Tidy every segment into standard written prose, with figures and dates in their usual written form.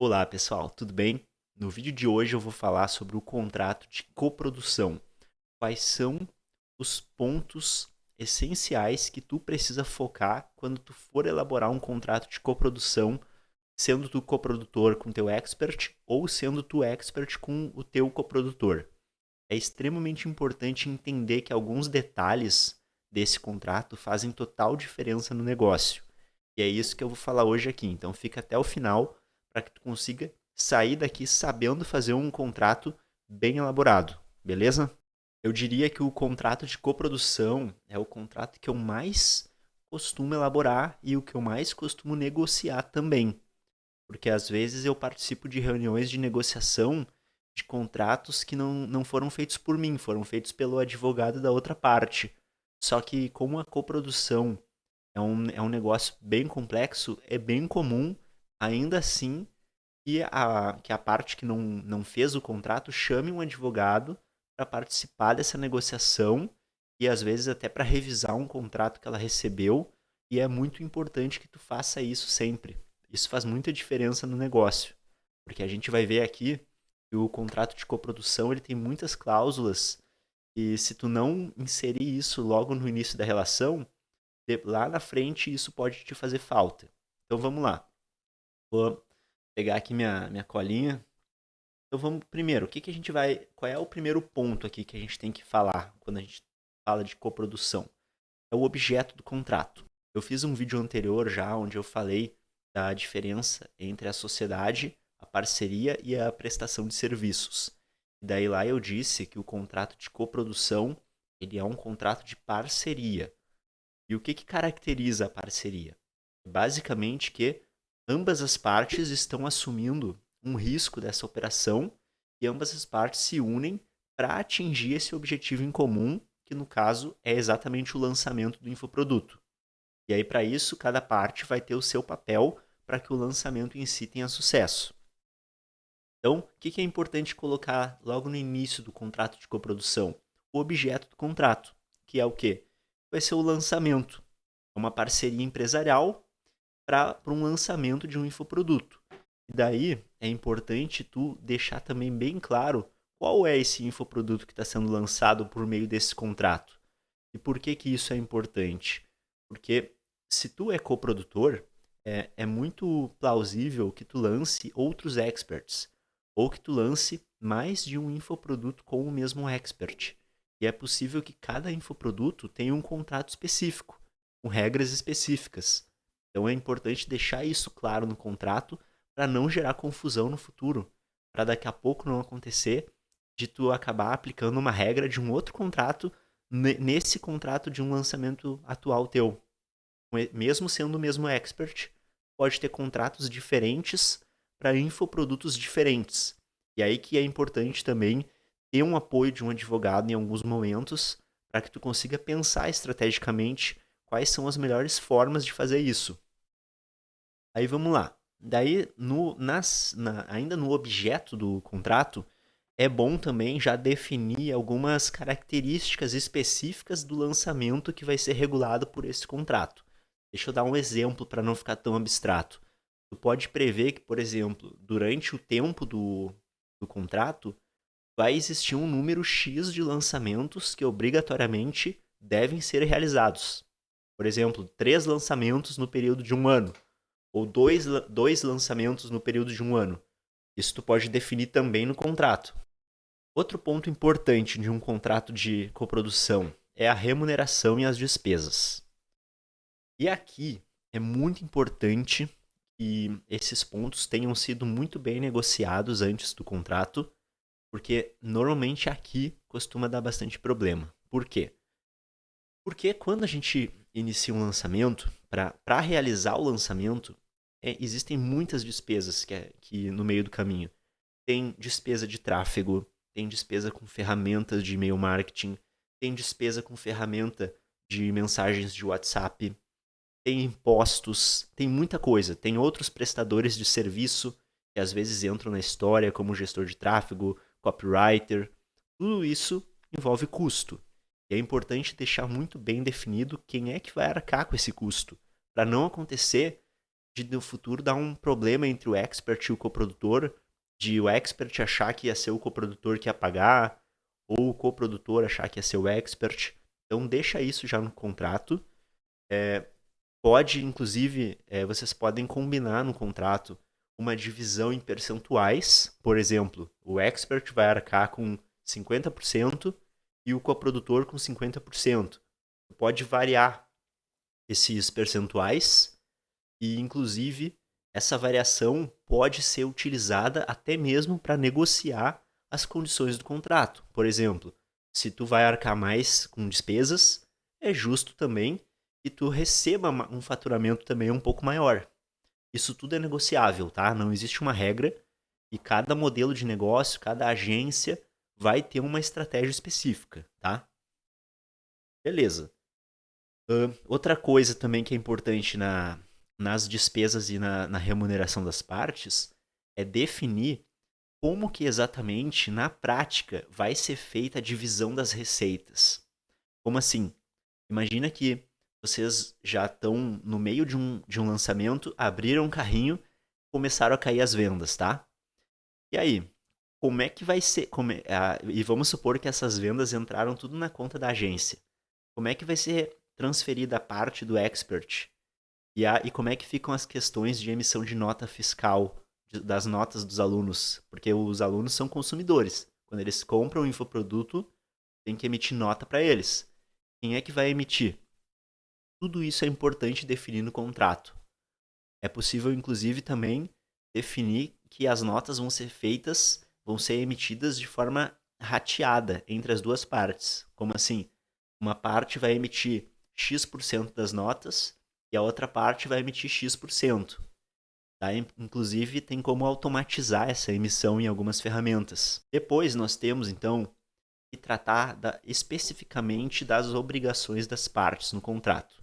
Olá pessoal, tudo bem? No vídeo de hoje eu vou falar sobre o contrato de coprodução. Quais são os pontos essenciais que tu precisa focar quando tu for elaborar um contrato de coprodução, sendo tu coprodutor com teu expert ou sendo tu expert com o teu coprodutor. É extremamente importante entender que alguns detalhes desse contrato fazem total diferença no negócio. E é isso que eu vou falar hoje aqui. Então fica até o final para que tu consiga sair daqui sabendo fazer um contrato bem elaborado, beleza? Eu diria que o contrato de coprodução é o contrato que eu mais costumo elaborar e o que eu mais costumo negociar também. Porque às vezes eu participo de reuniões de negociação de contratos que não foram feitos por mim, foram feitos pelo advogado da outra parte. Só que como a coprodução é um negócio bem complexo, é bem comum, ainda assim, que a parte que não fez o contrato chame um advogado para participar dessa negociação e às vezes até para revisar um contrato que ela recebeu. E é muito importante que tu faça isso sempre. Isso faz muita diferença no negócio, porque a gente vai ver aqui que o contrato de coprodução ele tem muitas cláusulas e se tu não inserir isso logo no início da relação, lá na frente isso pode te fazer falta. Então vamos lá. Vou pegar aqui minha colinha. Então vamos primeiro, o que que a gente vai, qual é o primeiro ponto aqui que a gente tem que falar quando a gente fala de coprodução? É o objeto do contrato. Eu fiz um vídeo anterior já onde eu falei da diferença entre a sociedade, a parceria e a prestação de serviços. E daí lá eu disse que o contrato de coprodução, ele é um contrato de parceria. E o que que caracteriza a parceria? Basicamente que ambas as partes estão assumindo um risco dessa operação e ambas as partes se unem para atingir esse objetivo em comum, que no caso é exatamente o lançamento do infoproduto. E aí, para isso, cada parte vai ter o seu papel para que o lançamento em si tenha sucesso. Então, o que é importante colocar logo no início do contrato de coprodução? O objeto do contrato, que é o quê? Vai ser o lançamento. É uma parceria empresarial para um lançamento de um infoproduto. E daí é importante tu deixar também bem claro qual é esse infoproduto que está sendo lançado por meio desse contrato. E por que que isso é importante? Porque se tu é coprodutor, é muito plausível que tu lance outros experts ou que tu lance mais de um infoproduto com o mesmo expert. E é possível que cada infoproduto tenha um contrato específico, com regras específicas. Então é importante deixar isso claro no contrato para não gerar confusão no futuro, para daqui a pouco não acontecer de tu acabar aplicando uma regra de um outro contrato nesse contrato de um lançamento atual teu. Mesmo sendo o mesmo expert, pode ter contratos diferentes para infoprodutos diferentes. E aí que é importante também ter um apoio de um advogado em alguns momentos para que tu consiga pensar estrategicamente quais são as melhores formas de fazer isso. Aí vamos lá. Daí, ainda no objeto do contrato, é bom também já definir algumas características específicas do lançamento que vai ser regulado por esse contrato. Deixa eu dar um exemplo para não ficar tão abstrato. Tu pode prever que, por exemplo, durante o tempo do contrato, vai existir um número X de lançamentos que obrigatoriamente devem ser realizados. Por exemplo, 3 lançamentos no período de um ano ou dois lançamentos no período de um ano. Isso tu pode definir também no contrato. Outro ponto importante de um contrato de coprodução é a remuneração e as despesas. E aqui é muito importante que esses pontos tenham sido muito bem negociados antes do contrato, porque normalmente aqui costuma dar bastante problema. Por quê? Porque quando a gente inicia um lançamento, para realizar o lançamento, existem muitas despesas que no meio do caminho. Tem despesa de tráfego, tem despesa com ferramentas de e-mail marketing, tem despesa com ferramenta de mensagens de WhatsApp, tem impostos, tem muita coisa. Tem outros prestadores de serviço que às vezes entram na história, como gestor de tráfego, copywriter. Tudo isso envolve custo. E é importante deixar muito bem definido quem é que vai arcar com esse custo, para não acontecer de no futuro dar um problema entre o expert e o coprodutor, de o expert achar que ia ser o coprodutor que ia pagar, ou o coprodutor achar que ia ser o expert. Então deixa isso já no contrato. Pode, inclusive, vocês podem combinar no contrato uma divisão em percentuais. Por exemplo, o expert vai arcar com 50% e o coprodutor com 50%. Pode variar esses percentuais e, inclusive, essa variação pode ser utilizada até mesmo para negociar as condições do contrato. Por exemplo, se tu vai arcar mais com despesas, é justo também que tu receba um faturamento também um pouco maior. Isso tudo é negociável, tá? Não existe uma regra e cada modelo de negócio, cada agência vai ter uma estratégia específica, tá? Beleza. Outra coisa também que é importante nas despesas e na remuneração das partes é definir como que exatamente, na prática, vai ser feita a divisão das receitas. Como assim? Imagina que vocês já estão no meio de um lançamento, abriram um carrinho, começaram a cair as vendas, tá? E aí, como é que vai ser? E vamos supor que essas vendas entraram tudo na conta da agência. Como é que vai ser transferida a parte do expert? E como é que ficam as questões de emissão de nota fiscal, das notas dos alunos? Porque os alunos são consumidores. Quando eles compram o infoproduto, tem que emitir nota para eles. Quem é que vai emitir? Tudo isso é importante definir no contrato. É possível, inclusive, também definir que as notas vão ser emitidas de forma rateada entre as duas partes. Como assim? Uma parte vai emitir X% das notas e a outra parte vai emitir X%. Tá? Inclusive, tem como automatizar essa emissão em algumas ferramentas. Depois, nós temos, então, que tratar especificamente das obrigações das partes no contrato.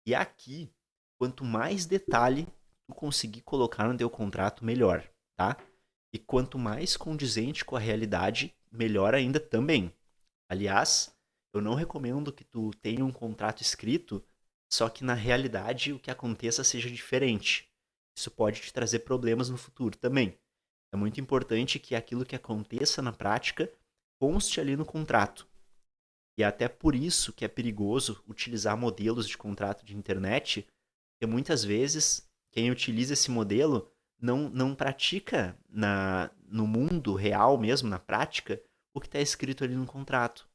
E aqui, quanto mais detalhe tu conseguir colocar no teu contrato, melhor, tá? E quanto mais condizente com a realidade, melhor ainda também. Aliás, eu não recomendo que tu tenha um contrato escrito, só que na realidade o que aconteça seja diferente. Isso pode te trazer problemas no futuro também. É muito importante que aquilo que aconteça na prática conste ali no contrato. E é até por isso que é perigoso utilizar modelos de contrato de internet, porque muitas vezes quem utiliza esse modelo não pratica no mundo real mesmo, na prática, o que está escrito ali no contrato.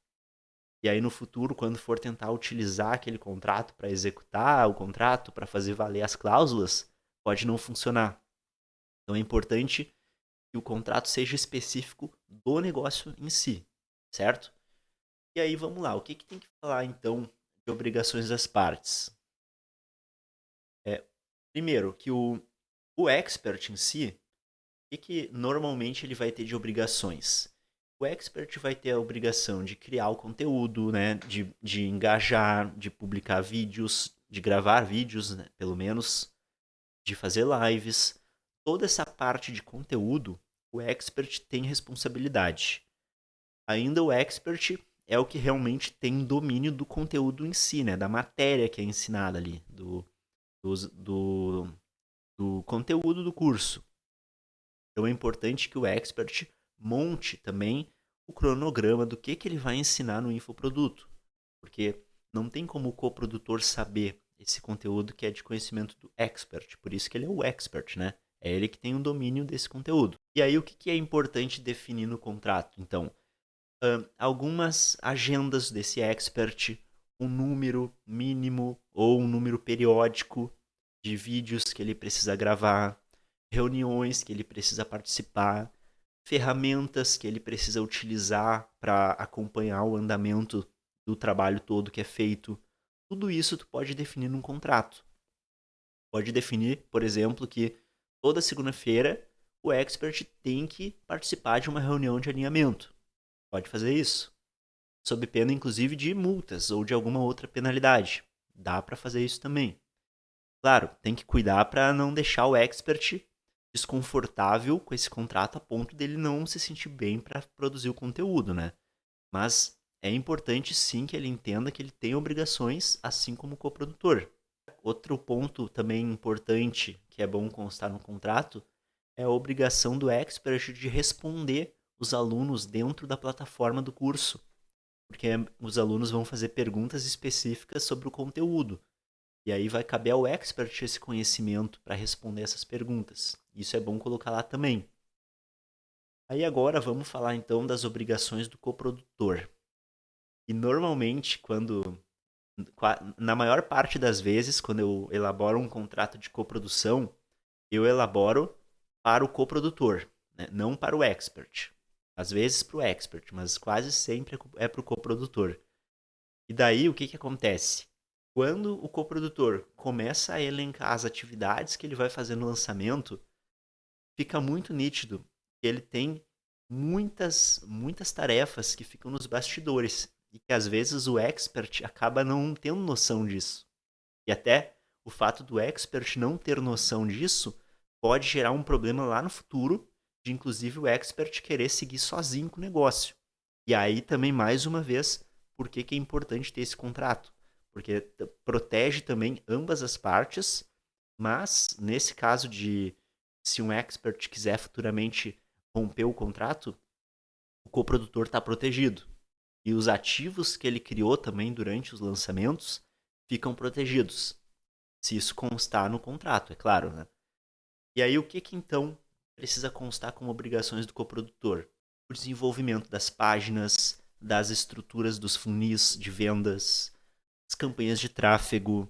E aí no futuro, quando for tentar utilizar aquele contrato para executar o contrato, para fazer valer as cláusulas, pode não funcionar. Então é importante que o contrato seja específico do negócio em si, certo? E aí vamos lá, o que tem que falar então de obrigações das partes? Primeiro, que o expert em si, o que normalmente ele vai ter de obrigações? O expert vai ter a obrigação de criar o conteúdo, né? De engajar, de publicar vídeos, de gravar vídeos, né? Pelo menos, de fazer lives. Toda essa parte de conteúdo, o expert tem responsabilidade. Ainda o expert é o que realmente tem domínio do conteúdo em si, né? Da matéria que é ensinada ali, do, do conteúdo do curso. Então é importante que o expert monte também o cronograma do que ele vai ensinar no infoproduto. Porque não tem como o coprodutor saber esse conteúdo que é de conhecimento do expert. Por isso que ele é o expert, né? É ele que tem o domínio desse conteúdo. E aí o que é importante definir no contrato? Então, algumas agendas desse expert, um número mínimo ou um número periódico de vídeos que ele precisa gravar, reuniões que ele precisa participar, ferramentas que ele precisa utilizar para acompanhar o andamento do trabalho todo que é feito. Tudo isso tu pode definir num contrato. Pode definir, por exemplo, que toda segunda-feira o expert tem que participar de uma reunião de alinhamento. Pode fazer isso. Sob pena, inclusive, de multas ou de alguma outra penalidade. Dá para fazer isso também. Claro, tem que cuidar para não deixar o expert desconfortável com esse contrato a ponto dele não se sentir bem para produzir o conteúdo, né? Mas é importante sim que ele entenda que ele tem obrigações, assim como o coprodutor. outro ponto também importante que é bom constar no contrato é a obrigação do expert de responder os alunos dentro da plataforma do curso, porque os alunos vão fazer perguntas específicas sobre o conteúdo. E aí vai caber ao expert esse conhecimento para responder essas perguntas. Isso é bom colocar lá também. Aí agora vamos falar então das obrigações do coprodutor. E normalmente, na maior parte das vezes, quando eu elaboro um contrato de coprodução, eu elaboro para o coprodutor, né? Não para o expert. Às vezes para o expert, mas quase sempre é para o coprodutor. E daí o que, que acontece? Quando o coprodutor começa a elencar as atividades que ele vai fazer no lançamento, fica muito nítido que ele tem muitas tarefas que ficam nos bastidores e que às vezes o expert acaba não tendo noção disso. E até o fato do expert não ter noção disso pode gerar um problema lá no futuro de inclusive o expert querer seguir sozinho com o negócio. E aí também, mais uma vez, por que é importante ter esse contrato? Porque protege também ambas as partes, mas nesse caso de se um expert quiser futuramente romper o contrato, o coprodutor está protegido. E os ativos que ele criou também durante os lançamentos ficam protegidos. Se isso constar no contrato, é claro, né? E aí o que então precisa constar como obrigações do coprodutor? O desenvolvimento das páginas, das estruturas dos funis de vendas, as campanhas de tráfego,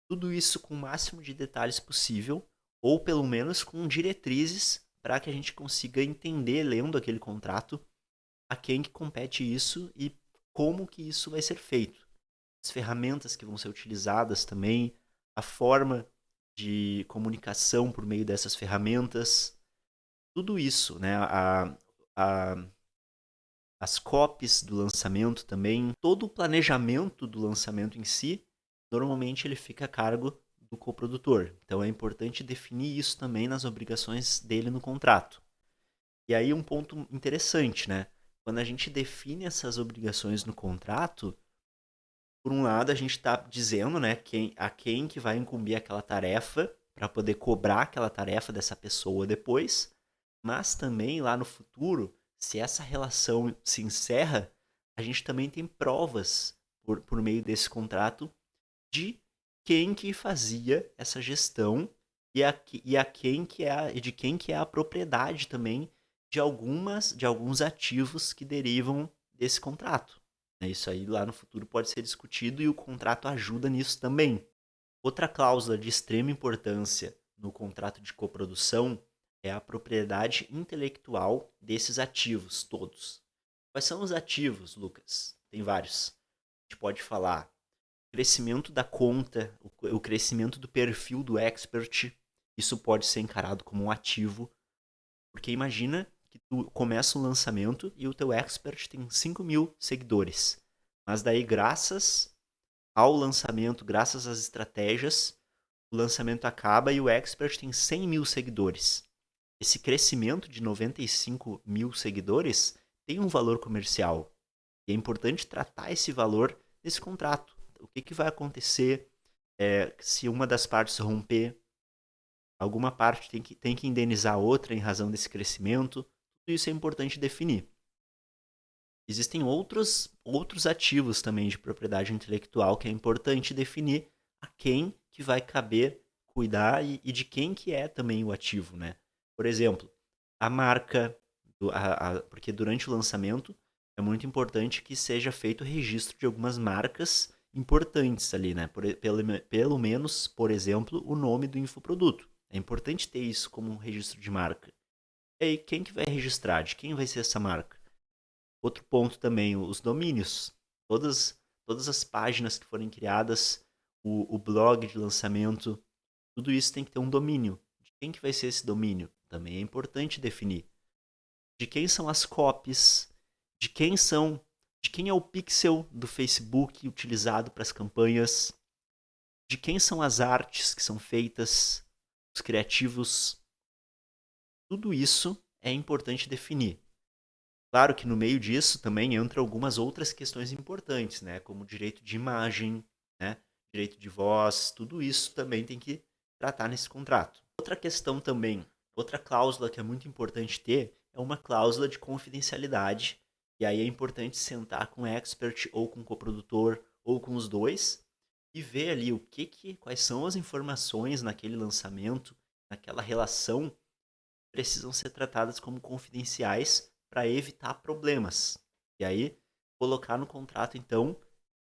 tudo isso com o máximo de detalhes possível, ou pelo menos com diretrizes para que a gente consiga entender, lendo aquele contrato, a quem que compete isso e como que isso vai ser feito. As ferramentas que vão ser utilizadas também, a forma de comunicação por meio dessas ferramentas, tudo isso, né? A, as copies do lançamento também, todo o planejamento do lançamento em si, normalmente ele fica a cargo do coprodutor. Então é importante definir isso também nas obrigações dele no contrato. E aí um ponto interessante, né? Quando a gente define essas obrigações no contrato, por um lado a gente está dizendo, né, a quem que vai incumbir aquela tarefa para poder cobrar aquela tarefa dessa pessoa depois, mas também lá no futuro, se essa relação se encerra, a gente também tem provas por meio desse contrato de quem que fazia essa gestão e de quem que é a propriedade também de alguns ativos que derivam desse contrato. Isso aí lá no futuro pode ser discutido e o contrato ajuda nisso também. Outra cláusula de extrema importância no contrato de coprodução é a propriedade intelectual desses ativos todos. Quais são os ativos, Lucas? Tem vários. A gente pode falar crescimento da conta, o crescimento do perfil do expert. Isso pode ser encarado como um ativo, porque imagina que tu começa um lançamento e o teu expert tem 5.000 seguidores. Mas daí, graças ao lançamento, graças às estratégias, o lançamento acaba e o expert tem 100.000 seguidores. Esse crescimento de 95.000 seguidores tem um valor comercial. E é importante tratar esse valor nesse contrato. O que vai acontecer se uma das partes romper? Alguma parte tem que indenizar a outra em razão desse crescimento. Tudo isso é importante definir. Existem outros ativos também de propriedade intelectual que é importante definir a quem que vai caber cuidar e de quem que é também o ativo, né? Por exemplo, a marca, porque durante o lançamento é muito importante que seja feito o registro de algumas marcas importantes ali, né? Pelo menos, por exemplo, o nome do infoproduto. É importante ter isso como um registro de marca. E aí, quem que vai registrar? De quem vai ser essa marca? Outro ponto também, os domínios. Todas as páginas que forem criadas, o blog de lançamento, tudo isso tem que ter um domínio. De quem que vai ser esse domínio? Também é importante definir. De quem são as copies? De quem é o pixel do Facebook utilizado para as campanhas? De quem são as artes que são feitas? Os criativos? Tudo isso é importante definir. Claro que no meio disso também entram algumas outras questões importantes, né? Como direito de imagem, né? direito de voz, tudo isso também tem que tratar nesse contrato. Outra questão também, outra cláusula que é muito importante ter é uma cláusula de confidencialidade. E aí é importante sentar com o expert ou com o coprodutor ou com os dois e ver ali quais são as informações naquele lançamento, naquela relação que precisam ser tratadas como confidenciais para evitar problemas. E aí colocar no contrato então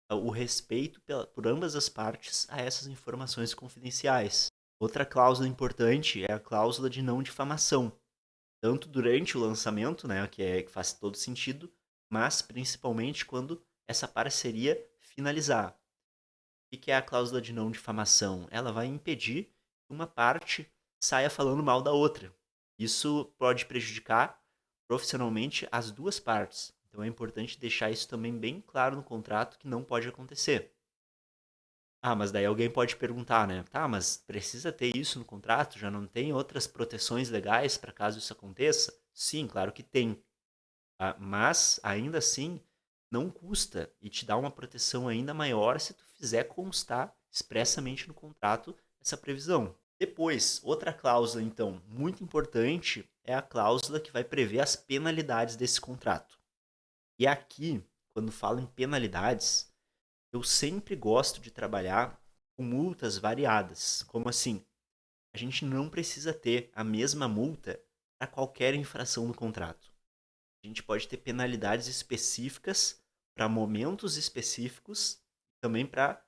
o respeito por ambas as partes a essas informações confidenciais. Outra cláusula importante é a cláusula de não difamação, tanto durante o lançamento, né, que faz todo sentido, mas principalmente quando essa parceria finalizar. O que é a cláusula de não difamação? Ela vai impedir que uma parte saia falando mal da outra. Isso pode prejudicar profissionalmente as duas partes. Então é importante deixar isso também bem claro no contrato que não pode acontecer. Ah, mas daí alguém pode perguntar, né? Tá, mas precisa ter isso no contrato? Já não tem outras proteções legais para caso isso aconteça? Sim, claro que tem. Mas, ainda assim, não custa e te dá uma proteção ainda maior se tu fizer constar expressamente no contrato essa previsão. Depois, outra cláusula, então, muito importante é a cláusula que vai prever as penalidades desse contrato. E aqui, quando falo em penalidades, eu sempre gosto de trabalhar com multas variadas. Como assim? A gente não precisa ter a mesma multa para qualquer infração do contrato. A gente pode ter penalidades específicas para momentos específicos e também para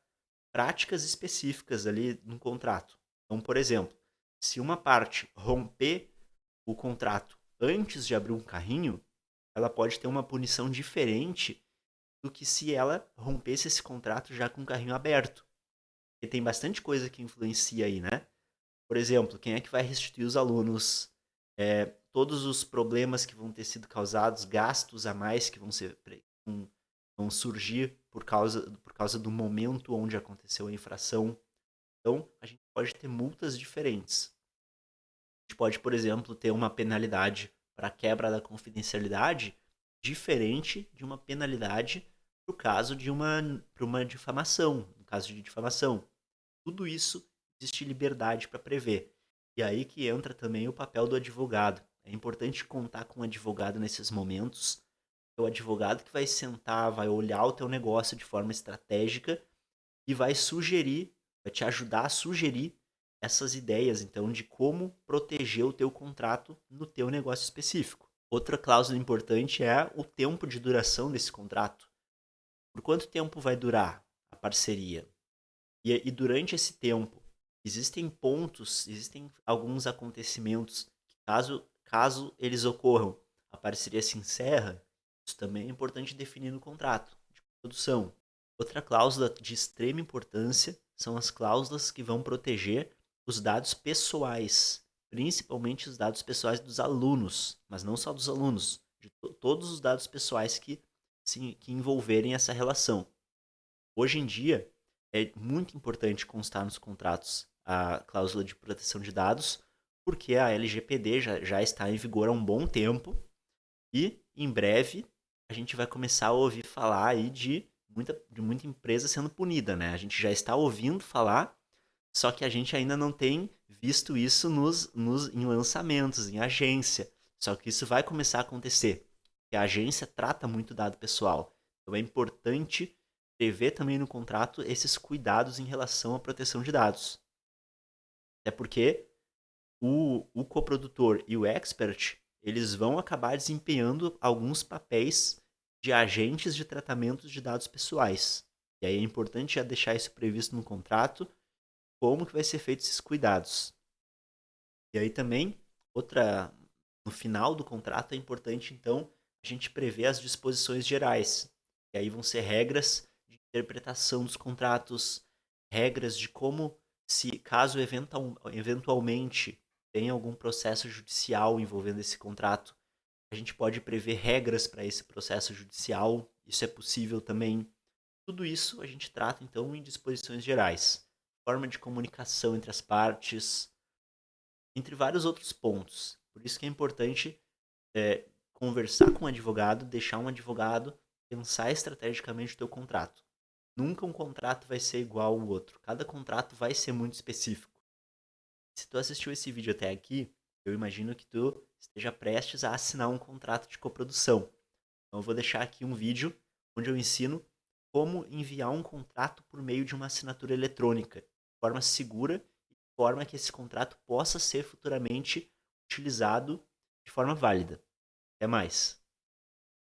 práticas específicas ali no contrato. Então, por exemplo, se uma parte romper o contrato antes de abrir um carrinho, ela pode ter uma punição diferente do que se ela rompesse esse contrato já com o carrinho aberto. Porque tem bastante coisa que influencia aí, né? Por exemplo, quem é que vai restituir os alunos? Todos os problemas que vão ter sido causados, gastos a mais que vão surgir por causa do momento onde aconteceu a infração. Então, a gente pode ter multas diferentes. A gente pode, por exemplo, ter uma penalidade para quebra da confidencialidade diferente de uma penalidade para o caso de uma difamação, no caso de difamação. Tudo isso existe liberdade para prever. E aí que entra também o papel do advogado. É importante contar com um advogado nesses momentos. É o advogado que vai sentar, vai olhar o teu negócio de forma estratégica e vai sugerir, vai te ajudar a sugerir essas ideias, então, de como proteger o teu contrato no teu negócio específico. Outra cláusula importante é o tempo de duração desse contrato. Por quanto tempo vai durar a parceria? E durante esse tempo, existem alguns acontecimentos que, caso eles ocorram, a parceria se encerra. Isso também é importante definir no contrato de produção. Outra cláusula de extrema importância são as cláusulas que vão proteger os dados pessoais, principalmente os dados pessoais dos alunos, mas não só dos alunos, de todos os dados pessoais que envolverem essa relação. Hoje em dia, é muito importante constar nos contratos a cláusula de proteção de dados, porque a LGPD já está em vigor há um bom tempo e, em breve, a gente vai começar a ouvir falar aí de muita empresa sendo punida, né? A gente já está ouvindo falar, só que a gente ainda não tem visto isso em lançamentos, em agência. Só que isso vai começar a acontecer, porque a agência trata muito dado pessoal. Então é importante prever também no contrato esses cuidados em relação à proteção de dados. Até porque o coprodutor e o expert, eles vão acabar desempenhando alguns papéis de agentes de tratamento de dados pessoais. E aí é importante já deixar isso previsto no contrato, como que vai ser feito esses cuidados. E aí também, no final do contrato é importante, então, a gente prever as disposições gerais. E aí vão ser regras de interpretação dos contratos, regras de como, se caso eventualmente tenha algum processo judicial envolvendo esse contrato, a gente pode prever regras para esse processo judicial, isso é possível também. Tudo isso a gente trata, então, em disposições gerais. Forma de comunicação entre as partes, entre vários outros pontos. Por isso que é importante conversar com um advogado, deixar um advogado pensar estrategicamente o teu contrato. Nunca um contrato vai ser igual ao outro. Cada contrato vai ser muito específico. Se tu assistiu esse vídeo até aqui, eu imagino que tu esteja prestes a assinar um contrato de coprodução. Então eu vou deixar aqui um vídeo onde eu ensino como enviar um contrato por meio de uma assinatura eletrônica, de forma segura e de forma que esse contrato possa ser futuramente utilizado de forma válida. Até mais.